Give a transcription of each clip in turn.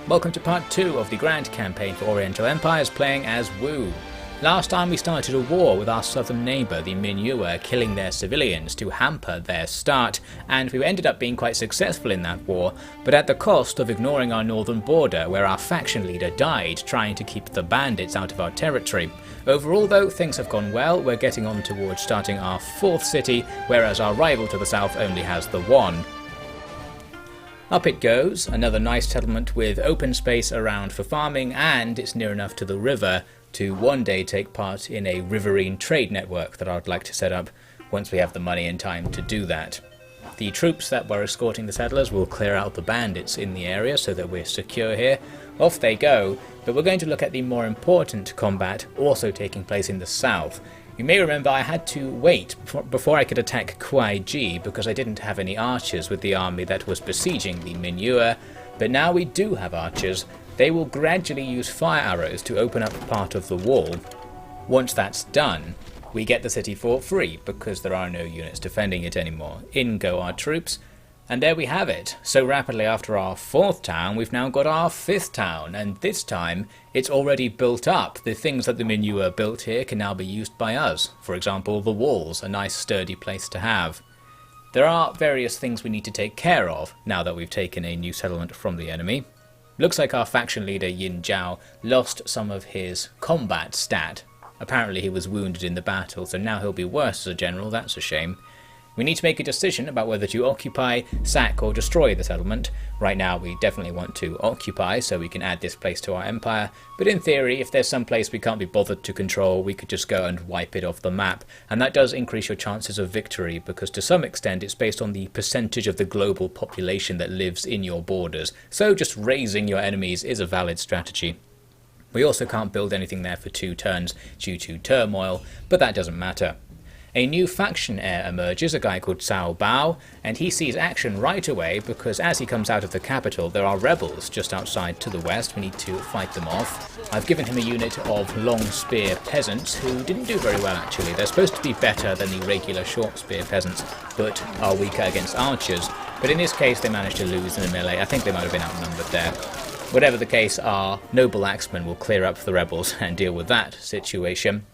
Welcome to part 2 of the Grand Campaign for Oriental Empires playing as Wu. Last time we started a war with our southern neighbour the Minu, killing their civilians to hamper their start, and we ended up being quite successful in that war, but at the cost of ignoring our northern border where our faction leader died trying to keep the bandits out of our territory. Overall though, things have gone well. We're getting on towards starting our 4th city, whereas our rival to the south only has the 1. Up it goes, another nice settlement with open space around for farming, and it's near enough to the river to one day take part in a riverine trade network that I'd like to set up once we have the money and time to do that. The troops that were escorting the settlers will clear out the bandits in the area so that we're secure here. Off they go, but we're going to look at the more important combat also taking place in the south. You may remember I had to wait before I could attack Kuaiji because I didn't have any archers with the army that was besieging the Minu, but now we do have archers. They will gradually use fire arrows to open up part of the wall. Once that's done, we get the city fort free because there are no units defending it anymore. In go our troops. And there we have it. So rapidly after our 4th town, we've now got our 5th town, and this time it's already built up. The things that the Minu built here can now be used by us. For example, the walls, a nice sturdy place to have. There are various things we need to take care of now that we've taken a new settlement from the enemy. Looks like our faction leader Yin Zhao lost some of his combat stat. Apparently he was wounded in the battle, so now he'll be worse as a general. That's a shame. We need to make a decision about whether to occupy, sack or destroy the settlement. Right now we definitely want to occupy so we can add this place to our empire, but in theory if there's some place we can't be bothered to control, we could just go and wipe it off the map, and that does increase your chances of victory because to some extent it's based on the percentage of the global population that lives in your borders, so just raising your enemies is a valid strategy. We also can't build anything there for 2 turns due to turmoil, but that doesn't matter. A new faction heir emerges, a guy called Cao Bao, and he sees action right away because as he comes out of the capital there are rebels just outside to the west. We need to fight them off. I've given him a unit of long spear peasants who didn't do very well actually. They're supposed to be better than the regular short spear peasants, but are weaker against archers. But in this case they managed to lose in the melee. I think they might have been outnumbered there. Whatever the case, our noble axemen will clear up the rebels and deal with that situation.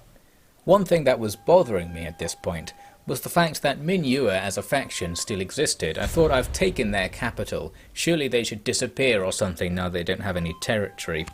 One thing that was bothering me at this point was the fact that Minu as a faction still existed. I thought I've taken their capital, surely they should disappear or something now they don't have any territory.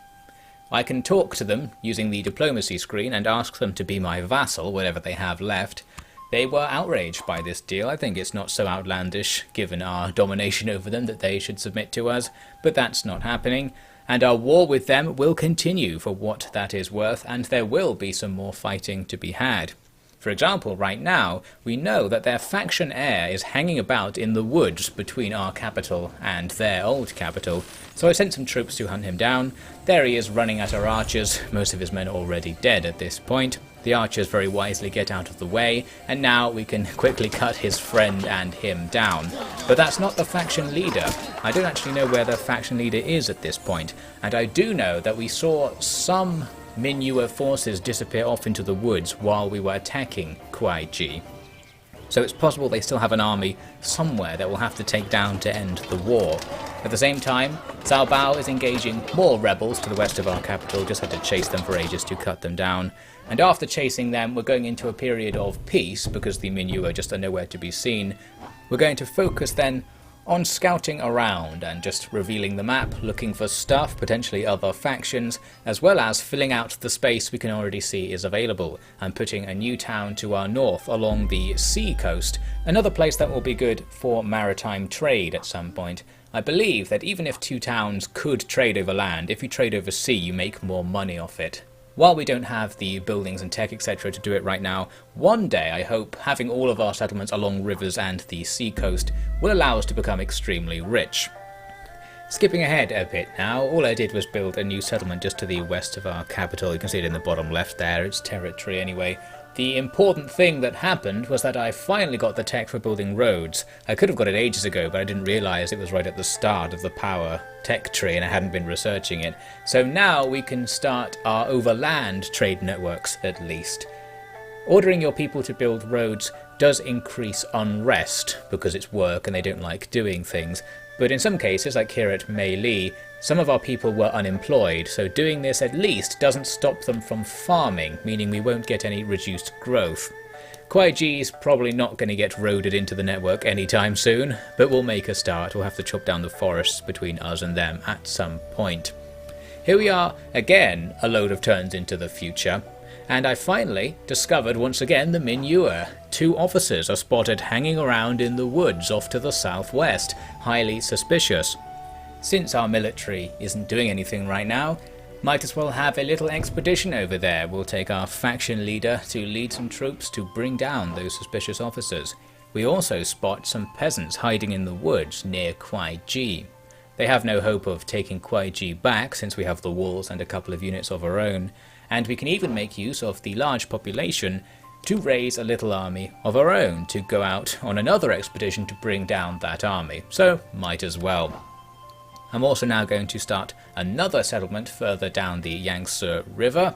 I can talk to them using the diplomacy screen and ask them to be my vassal, whatever they have left. They were outraged by this deal. I think it's not so outlandish given our domination over them that they should submit to us, but that's not happening. And our war with them will continue for what that is worth, and there will be some more fighting to be had. For example, right now, we know that their faction heir is hanging about in the woods between our capital and their old capital, so I sent some troops to hunt him down. There he is running at our archers, most of his men already dead at this point. The archers very wisely get out of the way, and now we can quickly cut his friend and him down. But that's not the faction leader. I don't actually know where the faction leader is at this point, and I do know that we saw some Minu forces disappear off into the woods while we were attacking Kuaiji. So it's possible they still have an army somewhere that we'll have to take down to end the war. At the same time, Cao Bao is engaging more rebels to the west of our capital, just had to chase them for ages to cut them down. And after chasing them, we're going into a period of peace because the Minu just are nowhere to be seen. We're going to focus then on scouting around and just revealing the map, looking for stuff, potentially other factions, as well as filling out the space we can already see is available, and putting a new town to our north along the sea coast, another place that will be good for maritime trade at some point. I believe that even if 2 towns could trade over land, if you trade over sea you make more money off it. While we don't have the buildings and tech etc. to do it right now, one day I hope having all of our settlements along rivers and the sea coast will allow us to become extremely rich. Skipping ahead a bit now, all I did was build a new settlement just to the west of our capital. You can see it in the bottom left there, it's territory anyway. The important thing that happened was that I finally got the tech for building roads. I could have got it ages ago, but I didn't realise it was right at the start of the power tech tree and I hadn't been researching it. So now we can start our overland trade networks at least. Ordering your people to build roads does increase unrest because it's work and they don't like doing things. But in some cases, like here at Mei Li, Some of our people were unemployed, so doing this at least doesn't stop them from farming, meaning we won't get any reduced growth. Kuaiji's probably not going to get roaded into the network anytime soon, but we'll make a start. We'll have to chop down the forests between us and them at some point. Here we are again, a load of turns into the future, and I finally discovered once again the Minu. 2 officers are spotted hanging around in the woods off to the southwest, highly suspicious. Since our military isn't doing anything right now, might as well have a little expedition over there. We'll take our faction leader to lead some troops to bring down those suspicious officers. We also spot some peasants hiding in the woods near Kuaiji. They have no hope of taking Kuaiji back since we have the walls and a couple of units of our own, and we can even make use of the large population to raise a little army of our own to go out on another expedition to bring down that army, so might as well. I'm also now going to start another settlement further down the Yangtze River.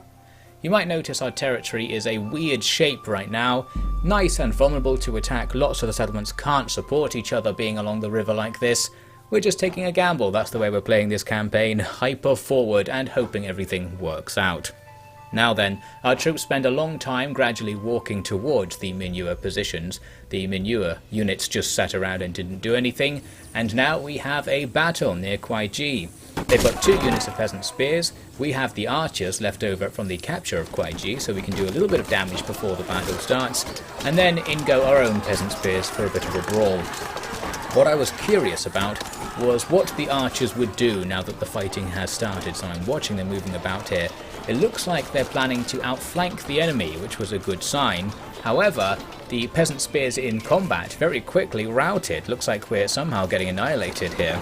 You might notice our territory is a weird shape right now, nice and vulnerable to attack. Lots of the settlements can't support each other being along the river like this. We're just taking a gamble, that's the way we're playing this campaign, hyper forward and hoping everything works out. Now then, our troops spend a long time gradually walking towards the Minu positions. The Minu units just sat around and didn't do anything, and now we have a battle near Kuaiji. They've got 2 units of peasant spears. We have the archers left over from the capture of Kuaiji, so we can do a little bit of damage before the battle starts, and then in go our own peasant spears for a bit of a brawl. What I was curious about was what the archers would do now that the fighting has started, so I'm watching them moving about here. It looks like they're planning to outflank the enemy, which was a good sign. However, the peasant spears in combat very quickly routed. Looks like we're somehow getting annihilated here.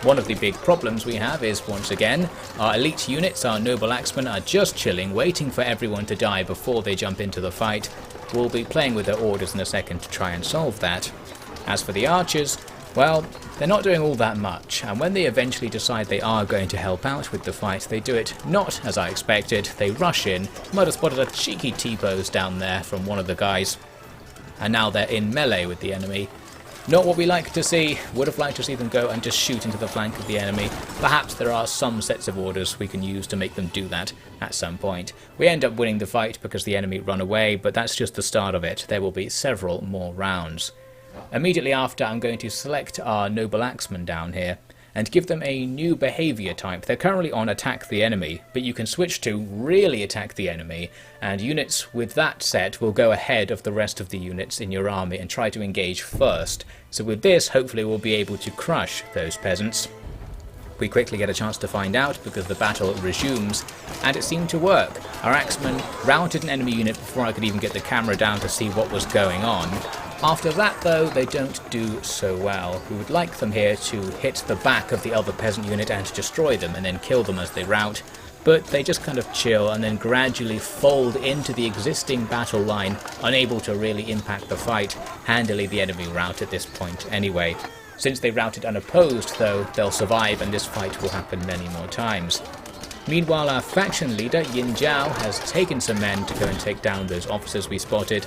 One of the big problems we have is, once again, our elite units, our noble axemen, are just chilling, waiting for everyone to die before they jump into the fight. We'll be playing with their orders in a second to try and solve that. As for the archers, well, they're not doing all that much, and when they eventually decide they are going to help out with the fight, they do it not as I expected. They rush in. Might have spotted a cheeky T-pose down there from one of the guys, and now they're in melee with the enemy. Not what we like to see. Would have liked to see them go and just shoot into the flank of the enemy. Perhaps there are some sets of orders we can use to make them do that at some point. We end up winning the fight because the enemy run away, but that's just the start of it. There will be several more rounds. Immediately after, I'm going to select our noble axemen down here and give them a new behavior type. They're currently on attack the enemy, but you can switch to really attack the enemy, and units with that set will go ahead of the rest of the units in your army and try to engage first. So with this, hopefully we'll be able to crush those peasants. We quickly get a chance to find out because the battle resumes, and it seemed to work. Our axemen routed an enemy unit before I could even get the camera down to see what was going on. After that though, they don't do so well. We would like them here to hit the back of the other peasant unit and to destroy them and then kill them as they rout, but they just kind of chill and then gradually fold into the existing battle line, unable to really impact the fight. Handily the enemy rout at this point anyway. Since they routed unopposed though, they'll survive and this fight will happen many more times. Meanwhile, our faction leader Yin Zhao has taken some men to go and take down those officers we spotted.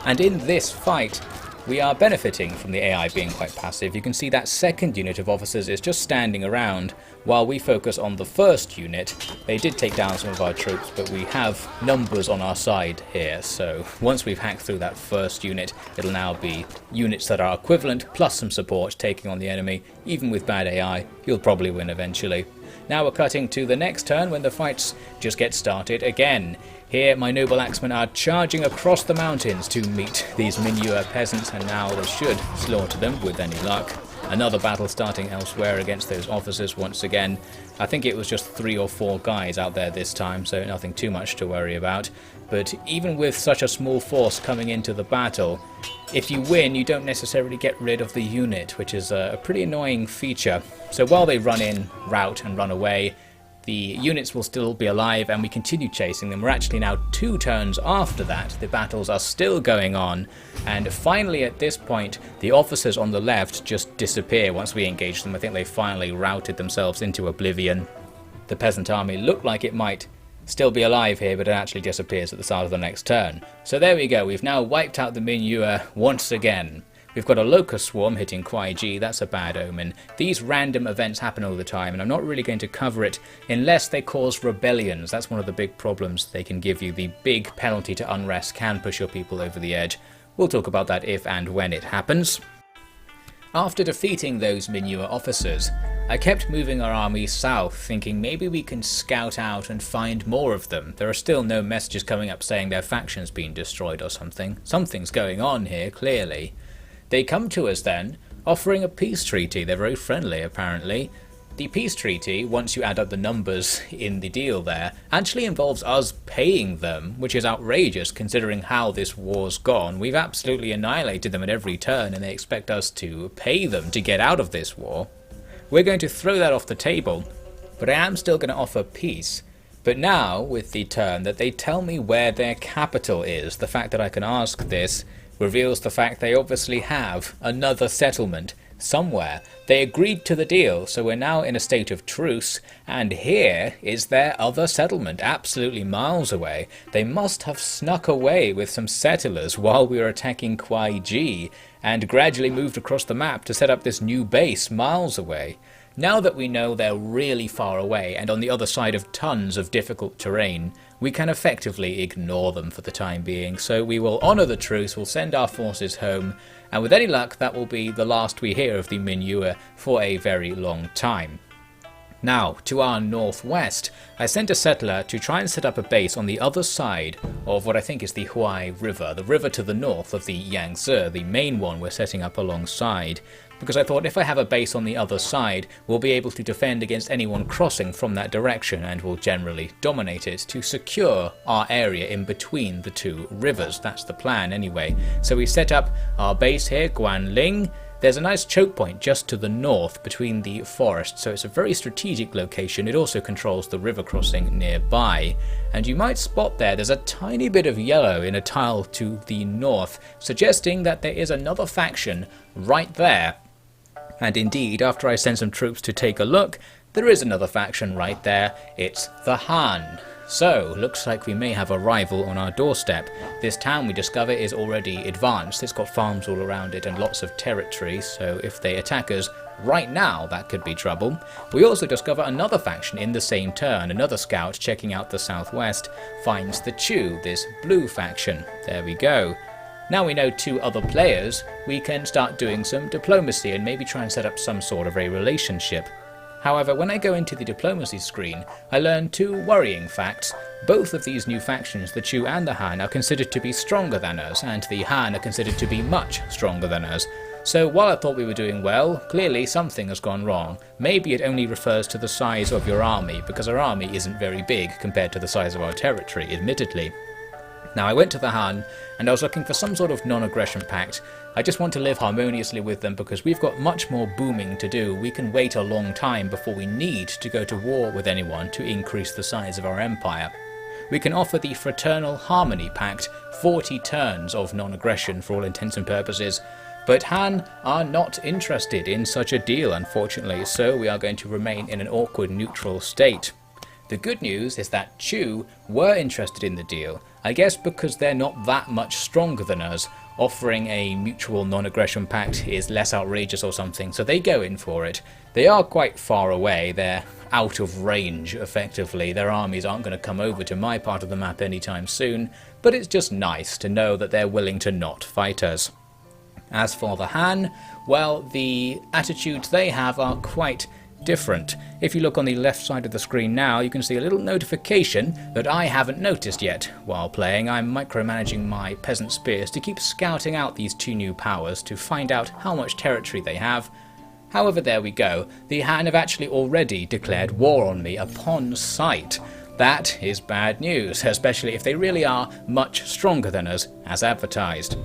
And in this fight, we are benefiting from the AI being quite passive. You can see that second unit of officers is just standing around while we focus on the first unit. They did take down some of our troops, but we have numbers on our side here. So once we've hacked through that first unit, it'll now be units that are equivalent plus some support taking on the enemy. Even with bad AI, you'll probably win eventually. Now we're cutting to the next turn when the fights just get started again. Here my noble axemen are charging across the mountains to meet these Minu peasants, and now they should slaughter them with any luck. Another battle starting elsewhere against those officers once again. I think it was just 3 or 4 guys out there this time, so nothing too much to worry about. But even with such a small force coming into the battle, if you win you don't necessarily get rid of the unit, which is a pretty annoying feature. So while they run in, rout and run away, the units will still be alive and we continue chasing them. We're actually now 2 turns after that. The battles are still going on, and finally at this point the officers on the left just disappear once we engage them. I think they finally routed themselves into oblivion. The peasant army looked like it might still be alive here, but it actually disappears at the start of the next turn. So there we go, we've now wiped out the Minu once again. We've got a locust swarm hitting Kuaiji, that's a bad omen. These random events happen all the time, and I'm not really going to cover it unless they cause rebellions. That's one of the big problems they can give you. The big penalty to unrest can push your people over the edge. We'll talk about that if and when it happens. After defeating those Minua officers, I kept moving our army south, thinking maybe we can scout out and find more of them. There are still no messages coming up saying their faction's been destroyed or something. Something's going on here, clearly. They come to us then, offering a peace treaty. They're very friendly, apparently. The peace treaty, once you add up the numbers in the deal there, actually involves us paying them, which is outrageous considering how this war's gone. We've absolutely annihilated them at every turn, and they expect us to pay them to get out of this war. We're going to throw that off the table, but I am still going to offer peace. But now, with the turn that they tell me where their capital is, the fact that I can ask this reveals the fact they obviously have another settlement somewhere. They agreed to the deal, so we're now in a state of truce, and here is their other settlement, absolutely miles away. They must have snuck away with some settlers while we were attacking Kuaiji, and gradually moved across the map to set up this new base miles away. Now that we know they're really far away and on the other side of tons of difficult terrain, we can effectively ignore them for the time being, so we will honour the truce, we'll send our forces home, and with any luck that will be the last we hear of the Minua for a very long time. Now, to our northwest, I sent a settler to try and set up a base on the other side of what I think is the Huai River, the river to the north of the Yangtze, the main one we're setting up alongside, because I thought if I have a base on the other side, we'll be able to defend against anyone crossing from that direction and will generally dominate it to secure our area in between the two rivers. That's the plan anyway. So we set up our base here, Guanling. There's a nice choke point just to the north between the forests, so it's a very strategic location. It also controls the river crossing nearby. And you might spot there's a tiny bit of yellow in a tile to the north, suggesting that there is another faction right there. And indeed, after I send some troops to take a look, there is another faction right there. It's the Han. So, looks like we may have a rival on our doorstep. This town we discover is already advanced. It's got farms all around it and lots of territory, so if they attack us right now, that could be trouble. We also discover another faction in the same turn. Another scout checking out the southwest finds the Chu, this blue faction. There we go. Now we know two other players, we can start doing some diplomacy and maybe try and set up some sort of a relationship. However, when I go into the diplomacy screen, I learn two worrying facts. Both of these new factions, the Chu and the Han, are considered to be stronger than us, and the Han are considered to be much stronger than us. So while I thought we were doing well, clearly something has gone wrong. Maybe it only refers to the size of your army, because our army isn't very big compared to the size of our territory, admittedly. Now I went to the Han, and I was looking for some sort of non-aggression pact. I just want to live harmoniously with them because we've got much more booming to do. We can wait a long time before we need to go to war with anyone to increase the size of our empire. We can offer the Fraternal Harmony Pact, 40 turns of non-aggression for all intents and purposes, but Han are not interested in such a deal, unfortunately, so we are going to remain in an awkward neutral state. The good news is that Chu were interested in the deal, I guess because they're not that much stronger than us. Offering a mutual non-aggression pact is less outrageous or something, so they go in for it. They are quite far away, they're out of range effectively, their armies aren't going to come over to my part of the map anytime soon, but it's just nice to know that they're willing to not fight us. As for the Han, well, the attitudes they have are quite different. If you look on the left side of the screen now, you can see a little notification that I haven't noticed yet. While playing, I'm micromanaging my peasant spears to keep scouting out these two new powers to find out how much territory they have. However, there we go. The Han have actually already declared war on me upon sight. That is bad news, especially if they really are much stronger than us, as advertised.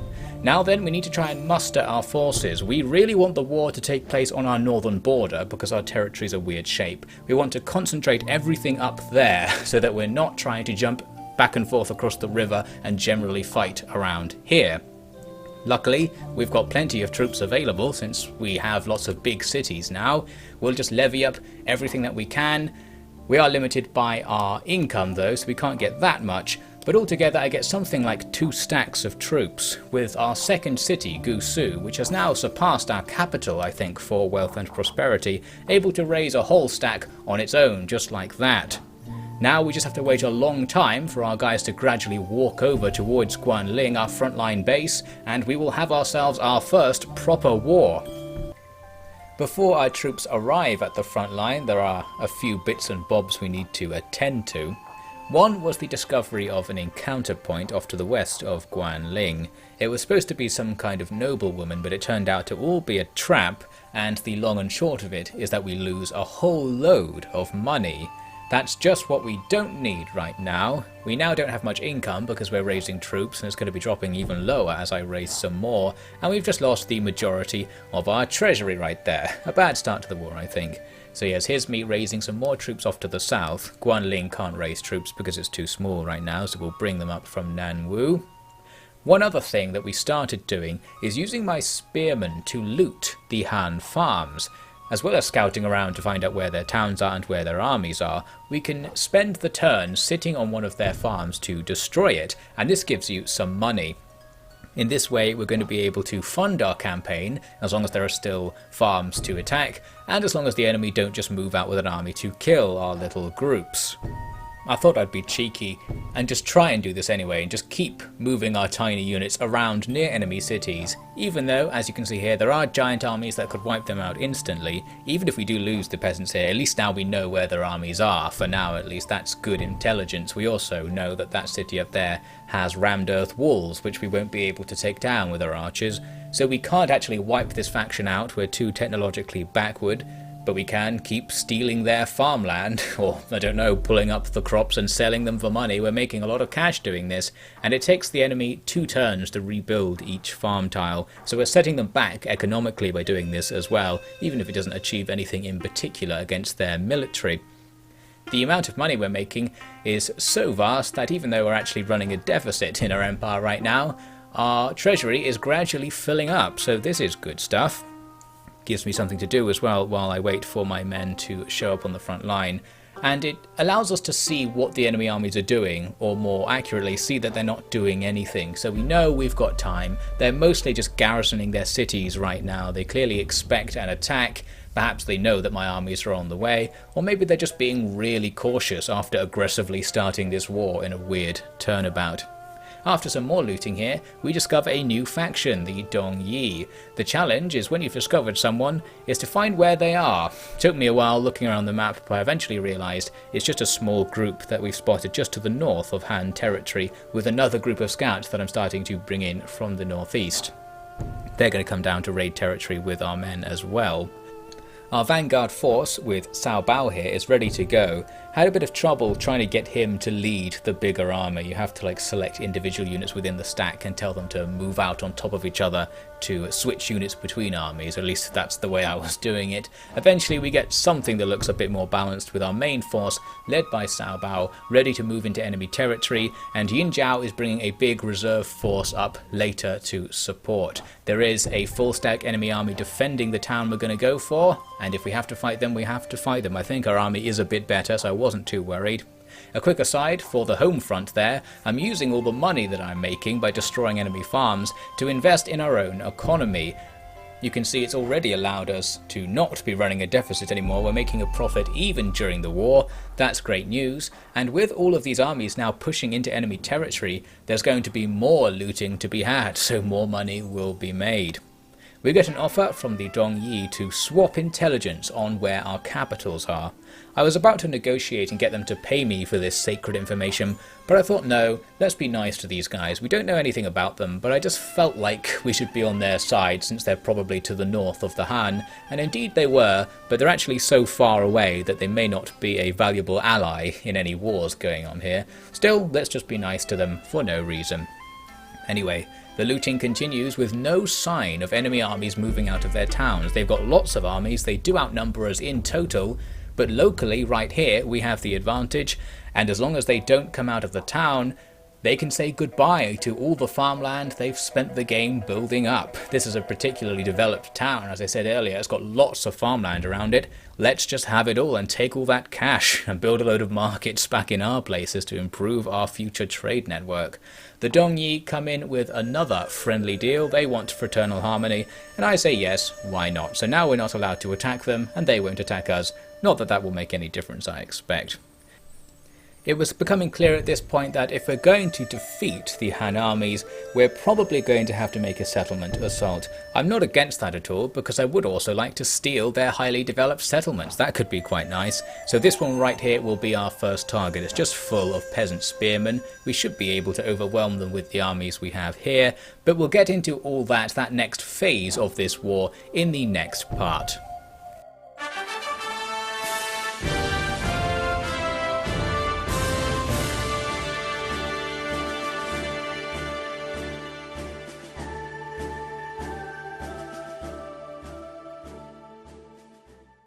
Now then, we need to try and muster our forces. We really want the war to take place on our northern border because our territory's a weird shape. We want to concentrate everything up there so that we're not trying to jump back and forth across the river and generally fight around here. Luckily, we've got plenty of troops available since we have lots of big cities now. We'll just levy up everything that we can. We are limited by our income though, so we can't get that much. But altogether I get something like 2 stacks of troops, with our second city, Gusu, which has now surpassed our capital I think for wealth and prosperity, able to raise a whole stack on its own just like that. Now we just have to wait a long time for our guys to gradually walk over towards Guanling, our frontline base, and we will have ourselves our first proper war. Before our troops arrive at the front line, there are a few bits and bobs we need to attend to. One was the discovery of an encounter point off to the west of Guanling. It was supposed to be some kind of noblewoman, but it turned out to all be a trap, and the long and short of it is that we lose a whole load of money. That's just what we don't need right now. We now don't have much income because we're raising troops, and it's going to be dropping even lower as I raise some more, and we've just lost the majority of our treasury right there. A bad start to the war, I think. So yes, here's me raising some more troops off to the south. Guanling can't raise troops because it's too small right now, so we'll bring them up from Nanwu. One other thing that we started doing is using my spearmen to loot the Han farms. As well as scouting around to find out where their towns are and where their armies are, we can spend the turn sitting on one of their farms to destroy it, and this gives you some money. In this way we're going to be able to fund our campaign as long as there are still farms to attack, and as long as the enemy don't just move out with an army to kill our little groups. I thought I'd be cheeky and just try and do this anyway and just keep moving our tiny units around near enemy cities, even though, as you can see here, there are giant armies that could wipe them out instantly. Even if we do lose the peasants here, at least now we know where their armies are. For now at least, that's good intelligence. We also know that that city up there has rammed earth walls, which we won't be able to take down with our archers, so we can't actually wipe this faction out. We're too technologically backward. But we can keep stealing their farmland, or, I don't know, pulling up the crops and selling them for money. We're making a lot of cash doing this, and it takes the enemy 2 turns to rebuild each farm tile, so we're setting them back economically by doing this as well, even if it doesn't achieve anything in particular against their military. The amount of money we're making is so vast that even though we're actually running a deficit in our empire right now, our treasury is gradually filling up, so this is good stuff. Gives me something to do as well while I wait for my men to show up on the front line, and it allows us to see what the enemy armies are doing, or more accurately see that they're not doing anything, so we know we've got time. They're mostly just garrisoning their cities right now. They clearly expect an attack. Perhaps they know that my armies are on the way, or maybe they're just being really cautious after aggressively starting this war in a weird turnabout. After some more looting here, we discover a new faction, the Dongyi. The challenge is when you've discovered someone, is to find where they are. Took me a while looking around the map, but I eventually realised it's just a small group that we've spotted just to the north of Han territory, with another group of scouts that I'm starting to bring in from the northeast. They're going to come down to raid territory with our men as well. Our vanguard force, with Cao Bao here, is ready to go. Had a bit of trouble trying to get him to lead the bigger army. You have to select individual units within the stack and tell them to move out on top of each other to switch units between armies, or at least that's the way I was doing it. Eventually we get something that looks a bit more balanced with our main force, led by Cao Bao, ready to move into enemy territory, and Yin Zhao is bringing a big reserve force up later to support. There is a full stack enemy army defending the town we're going to go for, and if we have to fight them, we have to fight them. I think our army is a bit better, so I wasn't too worried. A quick aside, for the home front there, I'm using all the money that I'm making by destroying enemy farms to invest in our own economy. You can see it's already allowed us to not be running a deficit anymore. We're making a profit even during the war. That's great news. And with all of these armies now pushing into enemy territory, there's going to be more looting to be had, so more money will be made. We get an offer from the Dongyi to swap intelligence on where our capitals are. I was about to negotiate and get them to pay me for this sacred information, but I thought no, let's be nice to these guys. We don't know anything about them, but I just felt like we should be on their side since they're probably to the north of the Han, and indeed they were, but they're actually so far away that they may not be a valuable ally in any wars going on here. Still, let's just be nice to them for no reason. Anyway, the looting continues with no sign of enemy armies moving out of their towns. They've got lots of armies, they do outnumber us in total, but locally right here we have the advantage, and as long as they don't come out of the town, they can say goodbye to all the farmland they've spent the game building up. This is a particularly developed town, as I said earlier, it's got lots of farmland around it. Let's just have it all and take all that cash and build a load of markets back in our places to improve our future trade network. The Dongyi come in with another friendly deal. They want fraternal harmony, and I say yes, why not? So now we're not allowed to attack them, and they won't attack us. Not that that will make any difference, I expect. It was becoming clear at this point that if we're going to defeat the Han armies, we're probably going to have to make a settlement assault. I'm not against that at all, because I would also like to steal their highly developed settlements. That could be quite nice. So this one right here will be our first target. It's just full of peasant spearmen. We should be able to overwhelm them with the armies we have here, but we'll get into all that next phase of this war in the next part.